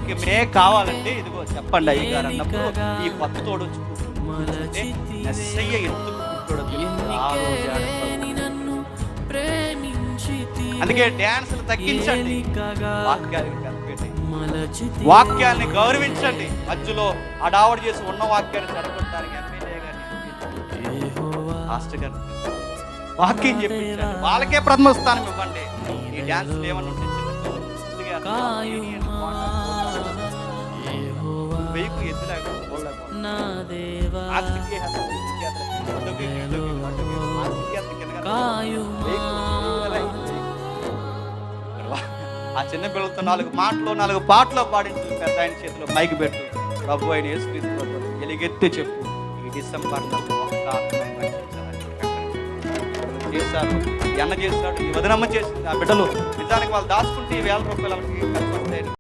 వాక్యమే కావాలంటే ఇదిగో చెప్పండి అయ్యగారు అన్నప్పుడు ఈ కొత్త తోడు వచ్చి కూర్చుంటే మెస్సయ్య ఎందుకు పుట్టాడో తెలుసు. ఆ రోజు అందుకే డ్యాన్సులు తగ్గించండి, వాక్యానికి కనిపెట్టి వాక్యాన్ని గౌరవించండి. మధ్యలో అడావుడు చేసి ఉన్న వాక్యాన్ని చెడగొట్టడానికి ఎమ్మెల్యే గారిని మాస్టర్ గారు వాక్యం చెప్పించండి, వాళ్ళకే ప్రథమ స్థానం ఇవ్వండి. ఈ డ్యాన్సులు ఏమన్నా ఉంటే ఆ చిన్న పిల్లలతో 4 మాటలు 4 పాటలు పాడించు, పెద్ద ఆయన చేతిలో మైకి పెట్టు, ప్రభు అయిన యేసుక్రీస్తు ఎలుగెత్తి చెప్పు, ఈ డిసెంబర్ ఒక్క ఆత్మని చేశారు, ఎన్న చేశాడు, ఈ వదనమ్మ చేసింది. ఆ బిడ్డలు నిజానికి వాళ్ళు దాచుకుంటే 1000 రూపాయలు కలిసి వస్తాయి.